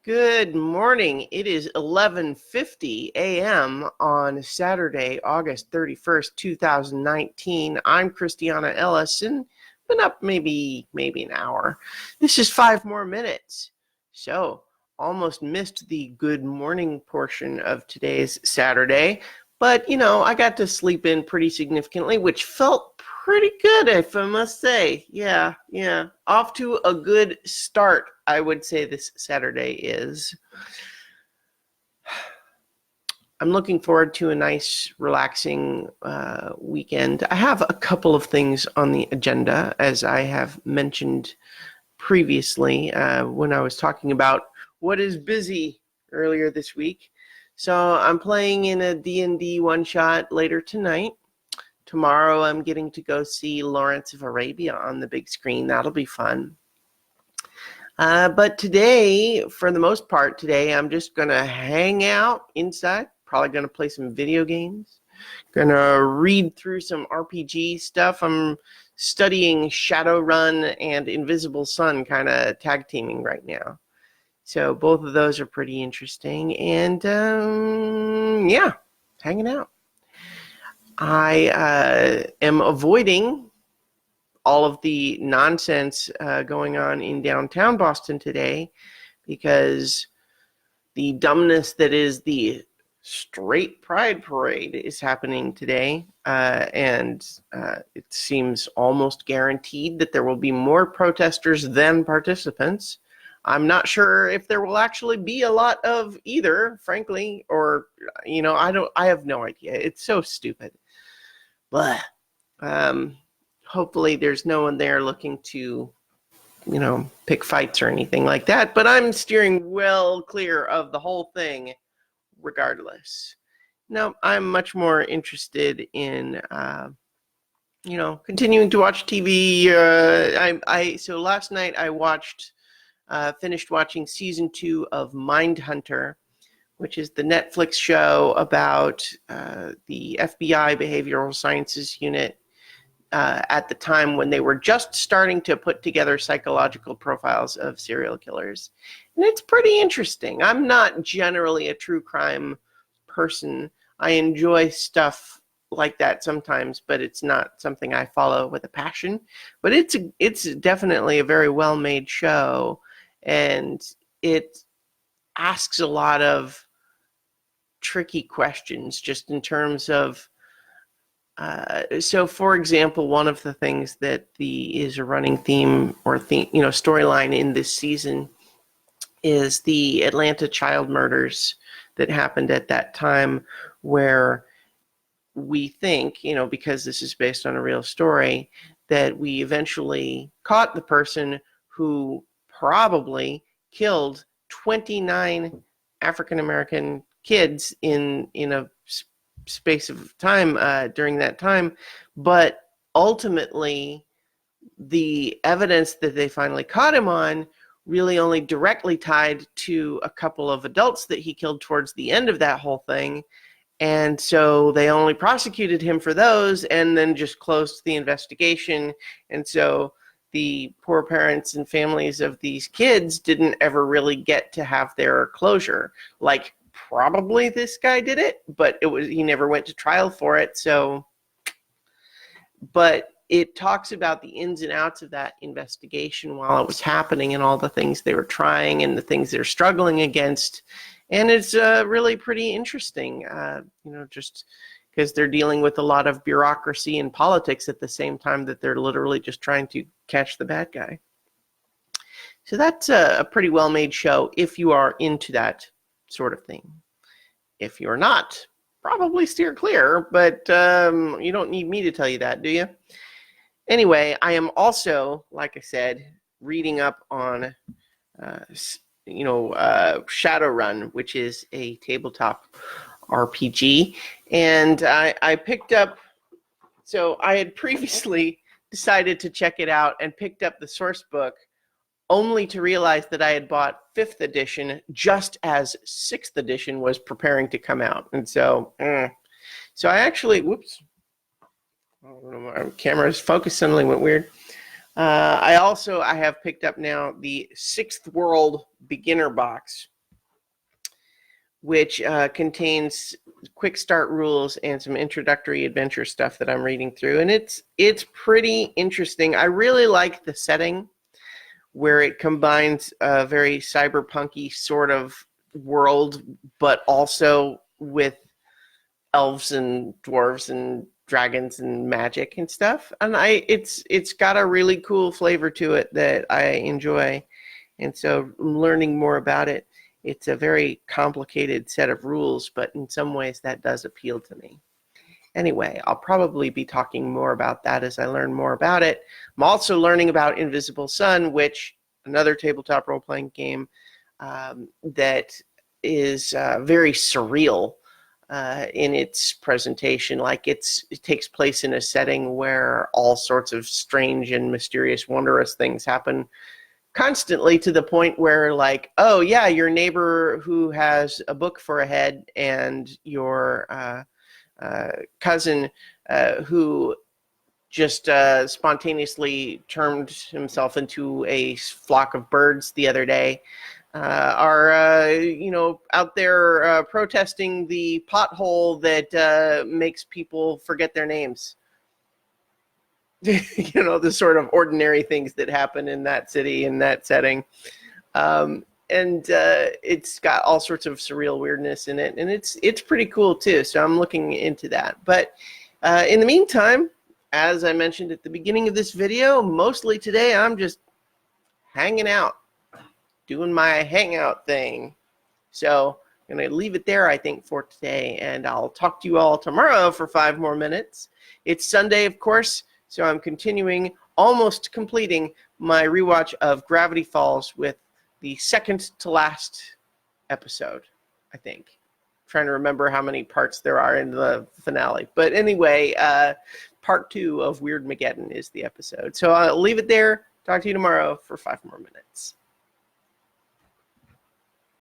Good morning. It is 11:50 a.m. on Saturday, August 31st, 2019. I'm Christiana Ellison. Been up maybe an hour. This is 5 more minutes. So, almost missed the good morning portion of today's Saturday. But, I got to sleep in pretty significantly, which felt pretty good, if I must say. Yeah. Off to a good start, I would say this Saturday is. I'm looking forward to a nice, relaxing weekend. I have a couple of things on the agenda, as I have mentioned previously when I was talking about what is busy earlier this week. So I'm playing in a D&D one-shot later tonight. Tomorrow I'm getting to go see Lawrence of Arabia on the big screen. That'll be fun. But today, for the most part today, I'm just going to hang out inside. Probably going to play some video games. Going to read through some RPG stuff. I'm studying Shadowrun and Invisible Sun, kind of tag teaming right now. So both of those are pretty interesting. And yeah, hanging out. I am avoiding all of the nonsense going on in downtown Boston today because the dumbness that is the straight pride parade is happening today, and it seems almost guaranteed that there will be more protesters than participants. I'm not sure if there will actually be a lot of either, frankly, or I have no idea. It's so stupid. But hopefully there's no one there looking to, pick fights or anything like that. But I'm steering well clear of the whole thing regardless. No, I'm much more interested in, continuing to watch TV. So last night I finished watching season 2 of Mindhunter, which is the Netflix show about the FBI Behavioral Sciences Unit at the time when they were just starting to put together psychological profiles of serial killers. And it's pretty interesting. I'm not generally a true crime person. I enjoy stuff like that sometimes, but it's not something I follow with a passion. But it's definitely a very well-made show, and it asks a lot of tricky questions just in terms of so for example, one of the things that is a running theme or storyline in this season is the Atlanta child murders that happened at that time, where we think, because this is based on a real story, that we eventually caught the person who probably killed 29 African American kids in a space of time during that time. But ultimately, the evidence that they finally caught him on really only directly tied to a couple of adults that he killed towards the end of that whole thing. And so they only prosecuted him for those and then just closed the investigation. And so the poor parents and families of these kids didn't ever really get to have their closure. Like, probably this guy did it, but he never went to trial for it. So, but it talks about the ins and outs of that investigation while it was happening and all the things they were trying and the things they're struggling against. And it's really pretty interesting, just because they're dealing with a lot of bureaucracy and politics at the same time that they're literally just trying to catch the bad guy. So that's a pretty well-made show if you are into that sort of thing. If you're not, probably steer clear, but you don't need me to tell you that, do you? Anyway, I am also, like I said, reading up on Shadowrun, which is a tabletop RPG. And I picked up, so I had previously decided to check it out and picked up the source book only to realize that I had bought 5th edition just as 6th edition was preparing to come out. And so I actually, whoops, I don't know, my camera's focus suddenly went weird. I have picked up now the 6th World beginner box, which contains quick start rules and some introductory adventure stuff that I'm reading through, and it's pretty interesting. I really like the setting where it combines a very cyberpunky sort of world, but also with elves and dwarves and dragons and magic and stuff. And it's got a really cool flavor to it that I enjoy. And so I'm learning more about it. It's a very complicated set of rules, but in some ways that does appeal to me. Anyway, I'll probably be talking more about that as I learn more about it. I'm also learning about Invisible Sun, which another tabletop role-playing game that is very surreal in its presentation. Like it takes place in a setting where all sorts of strange and mysterious, wondrous things happen constantly, to the point where, like, oh yeah, your neighbor who has a book for a head and your cousin who just spontaneously turned himself into a flock of birds the other day are out there protesting the pothole that makes people forget their names. The sort of ordinary things that happen in that city, in that setting. And it's got all sorts of surreal weirdness in it, and it's pretty cool too. So I'm looking into that. But in the meantime, as I mentioned at the beginning of this video, mostly today I'm just hanging out, doing my hangout thing. So I'm going to leave it there, I think, for today, and I'll talk to you all tomorrow for 5 more minutes. It's Sunday, of course, so I'm continuing, almost completing my rewatch of Gravity Falls with the second to last episode, I think. I'm trying to remember how many parts there are in the finale. But anyway, part 2 of Weirdmageddon is the episode. So I'll leave it there. Talk to you tomorrow for 5 more minutes.